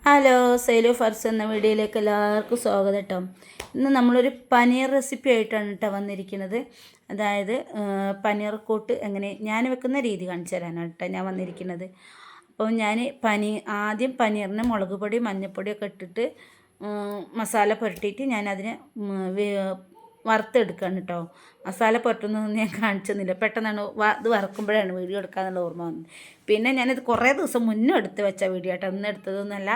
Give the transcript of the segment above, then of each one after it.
Hello, സെയിലു ഫർസ് എന്ന വീഡിയോയിലേക്ക് എല്ലാവർക്കും സ്വാഗതം കേട്ടോ. ഇന്ന് നമ്മളൊരു പനീർ റെസിപ്പി ആയിട്ടാണ് കേട്ടോ വന്നിരിക്കുന്നത്. അതായത് പനീർ കൂട്ട് എങ്ങനെ ഞാൻ വെക്കുന്ന രീതി കാണിച്ചു തരാനാണ് കേട്ടോ ഞാൻ വന്നിരിക്കുന്നത്. അപ്പോൾ ഞാൻ ആദ്യം പനീറിന് മുളക് പൊടി മഞ്ഞൾപ്പൊടിയൊക്കെ ഇട്ടിട്ട് മസാല പുരട്ടിയിട്ട് ഞാനതിനെ വറുത്തെടുക്കുകയാണ് കേട്ടോ. മസാല പുരട്ടുന്നതൊന്നും ഞാൻ കാണിച്ചെന്നില്ല, പെട്ടെന്നാണ് ഇത് വറക്കുമ്പോഴാണ് വീഡിയോ എടുക്കാന്നുള്ള ഓർമ്മ വന്നത്. പിന്നെ ഞാനിത് കുറേ ദിവസം മുന്നേ എടുത്ത് വെച്ച വീഡിയോ കേട്ടോ, ഇന്ന് എടുത്തതൊന്നുമല്ല,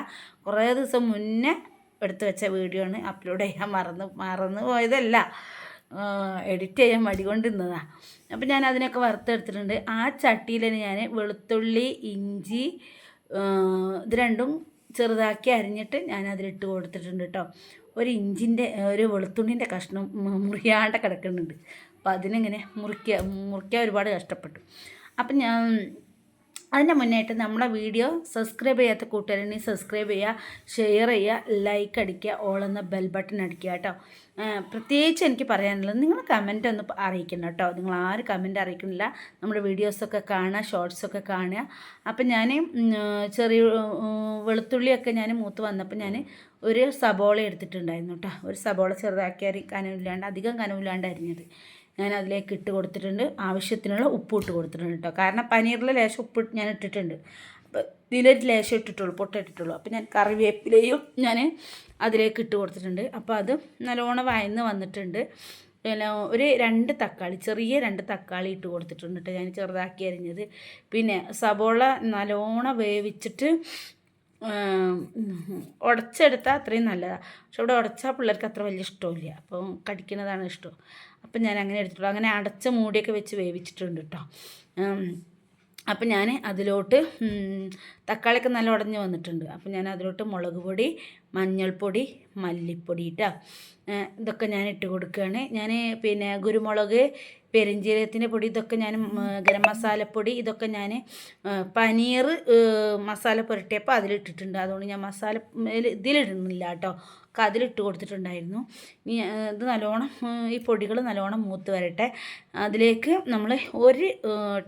കുറേ ദിവസം മുന്നേ എടുത്ത് വെച്ച വീഡിയോ ആണ്. അപ്ലോഡ് ചെയ്യാൻ മറന്നു പോയതല്ല, എഡിറ്റ് ചെയ്യാൻ മടി കൊണ്ടിരുന്നതാണ്. അപ്പം ഞാൻ അതിനൊക്കെ വറുത്തെടുത്തിട്ടുണ്ട്. ആ ചട്ടിയിൽ ഞാൻ വെളുത്തുള്ളി ഇഞ്ചി ഇത് രണ്ടും ചെറുതാക്കി അരിഞ്ഞിട്ട് ഞാൻ അതിലിട്ട് കൊടുത്തിട്ടുണ്ട് കേട്ടോ. ഒരു വെളുത്തുള്ളിൻ്റെ കഷ്ണം മുറിയാണ്ട് കിടക്കുന്നുണ്ട്. അപ്പോൾ അതിനിങ്ങനെ മുറിക്കാൻ ഒരുപാട് കഷ്ടപ്പെട്ടു. അപ്പം ഞാൻ അതിൻ്റെ മുന്നായിട്ട് നമ്മളെ വീഡിയോ സബ്സ്ക്രൈബ് ചെയ്യാത്ത കൂട്ടുകാരുണ്ടെങ്കിൽ സബ്സ്ക്രൈബ് ചെയ്യുക, ഷെയർ ചെയ്യുക, ലൈക്ക് അടിക്കുക, ഓൾ എന്ന ബെൽ ബട്ടൺ അടിക്കുക കേട്ടോ. പ്രത്യേകിച്ച് എനിക്ക് പറയാനുള്ളത്, നിങ്ങൾ കമൻറ്റ് ഒന്ന് അറിയിക്കണം കേട്ടോ. നിങ്ങൾ ആരും കമൻറ്റ് അറിയിക്കണില്ല, നമ്മുടെ വീഡിയോസൊക്കെ കാണുക, ഷോർട്സൊക്കെ കാണുക. അപ്പം ഞാൻ ചെറിയ വെളുത്തുള്ളിയൊക്കെ ഞാൻ മൂത്ത് വന്നപ്പോൾ ഞാൻ ഒരു സബോള എടുത്തിട്ടുണ്ടായിരുന്നു കേട്ടോ. ഒരു സബോള ചെറുതാക്കി അധികം കനവില്ലാണ്ട് അരിഞ്ഞത് ഞാൻ അതിലേക്ക് ഇട്ട് കൊടുത്തിട്ടുണ്ട്. ആവശ്യത്തിനുള്ള ഉപ്പ് ഇട്ട് കൊടുത്തിട്ടുണ്ട് കേട്ടോ. കാരണം പനീറിൽ ലേശം ഉപ്പ് ഞാൻ ഇട്ടിട്ടുണ്ട്. അപ്പോൾ ഇതിലൊരു ലേശം ഇട്ടിട്ടുള്ളൂ, പൊട്ടിട്ടിട്ടുള്ളൂ. അപ്പോൾ ഞാൻ കറിവേപ്പിലയും ഞാൻ അതിലേക്ക് ഇട്ട് കൊടുത്തിട്ടുണ്ട്. അപ്പോൾ അത് നല്ലോണം വഴന്ന് വന്നിട്ടുണ്ട്. പിന്നെ ഒരു ചെറിയ രണ്ട് തക്കാളി ഇട്ട് കൊടുത്തിട്ടുണ്ട് കേട്ടോ, ഞാൻ ചെറുതാക്കി അരിഞ്ഞത്. പിന്നെ സബോള നല്ലോണം വേവിച്ചിട്ട് ഉടച്ചെടുത്താൽ അത്രയും നല്ലതാണ്. പക്ഷെ ഇവിടെ ഉടച്ചാൽ പിള്ളേർക്ക് അത്ര വലിയ ഇഷ്ടമില്ല, അപ്പം കടിക്കുന്നതാണ് ഇഷ്ടം. അപ്പം ഞാൻ അങ്ങനെ എടുത്തിട്ടുള്ളൂ. അങ്ങനെ അടച്ച മൂടിയൊക്കെ വെച്ച് വേവിച്ചിട്ടുണ്ട് കേട്ടോ. അപ്പം ഞാൻ അതിലോട്ട് തക്കാളിയൊക്കെ നല്ല ഉടഞ്ഞ് വന്നിട്ടുണ്ട്. അപ്പം ഞാൻ അതിലോട്ട് മുളക് പൊടി, മഞ്ഞൾപ്പൊടി, മല്ലിപ്പൊടി കേട്ടോ, ഇതൊക്കെ ഞാൻ ഇട്ട് കൊടുക്കുകയാണ്. ഞാൻ പിന്നെ കുരുമുളക്, പെരിഞ്ജീരകത്തിൻ്റെ പൊടി, ഇതൊക്കെ ഞാൻ ഗരം മസാലപ്പൊടി, ഇതൊക്കെ ഞാൻ പനീർ മസാല പുരട്ടിയപ്പോൾ അതിലിട്ടിട്ടുണ്ട്. അതുകൊണ്ട് ഞാൻ മസാല ഇതിലിടുന്നില്ല കേട്ടോ, അതിലിട്ട് കൊടുത്തിട്ടുണ്ടായിരുന്നു. ഇത് നല്ലോണം ഈ പൊടികൾ നല്ലോണം മൂത്ത് വരട്ടെ. അതിലേക്ക് നമ്മൾ ഒരു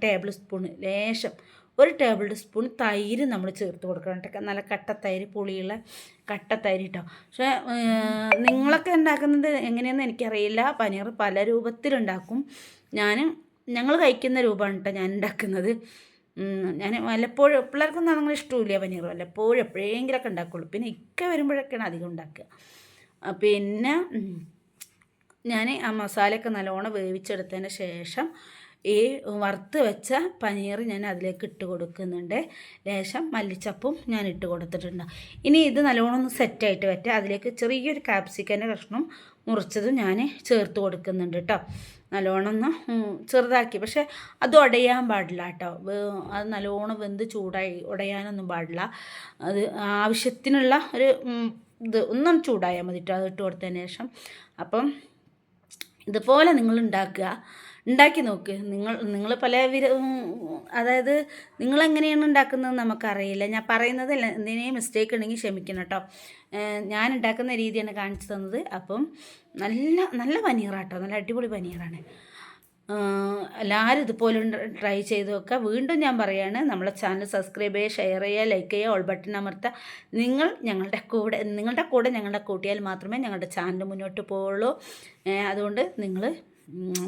ടേബിൾ സ്പൂൺ തൈര് നമ്മൾ ചേർത്ത് കൊടുക്കണം കേട്ടോ. നല്ല കട്ടത്തൈര്, പുളിയുള്ള കട്ടത്തൈര് കേട്ടോ. പക്ഷേ നിങ്ങളൊക്കെ ഉണ്ടാക്കുന്നത് എങ്ങനെയെന്ന് എനിക്കറിയില്ല. പനീർ പല രൂപത്തിലുണ്ടാക്കും. ഞങ്ങൾ കഴിക്കുന്ന രൂപമാണ് കേട്ടോ ഞാൻ ഉണ്ടാക്കുന്നത്. ഞാൻ വല്ലപ്പോഴും, പിള്ളേർക്കൊന്നും അങ്ങനെ ഇഷ്ടമില്ല പനീർ, വല്ലപ്പോഴും എപ്പോഴെങ്കിലൊക്കെ ഉണ്ടാക്കുള്ളൂ. പിന്നെ വരുമ്പോഴൊക്കെയാണ് അധികം ഉണ്ടാക്കുക. പിന്നെ ഞാൻ ആ മസാലയൊക്കെ നല്ലോണം വേവിച്ചെടുത്തതിന് ശേഷം ഈ വറുത്ത് വെച്ച പനീർ ഞാൻ അതിലേക്ക് ഇട്ട് കൊടുക്കുന്നുണ്ട്. ലേശം മല്ലിച്ചപ്പും ഞാൻ ഇട്ട് കൊടുത്തിട്ടുണ്ട്. ഇനി ഇത് നല്ലോണം ഒന്ന് സെറ്റായിട്ട് പറ്റുക. അതിലേക്ക് ചെറിയൊരു കാപ്സിക്കൻ്റെ കഷ്ണം മുറിച്ചതും ഞാൻ ചേർത്ത് കൊടുക്കുന്നുണ്ട് കേട്ടോ. നല്ലോണം ഒന്ന് ചെറുതാക്കി, പക്ഷേ അത് ഉടയാൻ പാടില്ല കേട്ടോ. അത് നല്ലോണം വെന്ത് ഉടയാനൊന്നും പാടില്ല. അത് ആവശ്യത്തിനുള്ള ഒരു ഇത് ഒന്നും ചൂടായാൽ മതി കേട്ടോ, അത് ഇട്ട് കൊടുത്തതിന് ശേഷം. അപ്പം ഇതുപോലെ നിങ്ങൾ ഉണ്ടാക്കി നോക്ക്. നിങ്ങൾ അതായത് നിങ്ങളെങ്ങനെയാണ് ഉണ്ടാക്കുന്നത് നമുക്കറിയില്ല. ഞാൻ പറയുന്നത് എന്തിനേയും മിസ്റ്റേക്ക് ഉണ്ടെങ്കിൽ ക്ഷമിക്കണം കേട്ടോ. ഞാൻ ഉണ്ടാക്കുന്ന രീതിയാണ് കാണിച്ചു തന്നത്. അപ്പം നല്ല പനീറാട്ടോ, നല്ല അടിപൊളി പനീറാണ്. എല്ലാവരും ഇതുപോലെ ട്രൈ ചെയ്ത് നോക്കുക. വീണ്ടും ഞാൻ പറയുകയാണ്, നമ്മളെ ചാനൽ സബ്സ്ക്രൈബ് ചെയ്യുക, ഷെയർ ചെയ്യുക, ലൈക്ക് ചെയ്യുക, ഓൾ ബട്ടൺ അമർത്തുക. നിങ്ങളുടെ കൂടെ ഞങ്ങളുടെ കൂട്ടിയാൽ മാത്രമേ ഞങ്ങളുടെ ചാനൽ മുന്നോട്ട് പോവുള്ളൂ. അതുകൊണ്ട്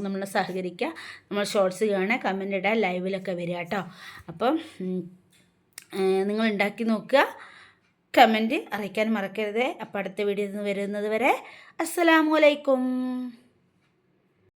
നമ്മളെ സഹകരിക്കുക. നമ്മൾ ഷോർട്സ് കാണുക, കമൻ്റ് ഇടുക, ലൈവിലൊക്കെ വരിക കേട്ടോ. അപ്പം നിങ്ങൾ ഉണ്ടാക്കി നോക്കുക, കമൻറ്റ് അറിയിക്കാൻ മറക്കരുത്. അപ്പോൾ അടുത്ത വീഡിയോയിൽ നിന്ന് വരുന്നത് വരെ അസ്സലാമു അലൈക്കും.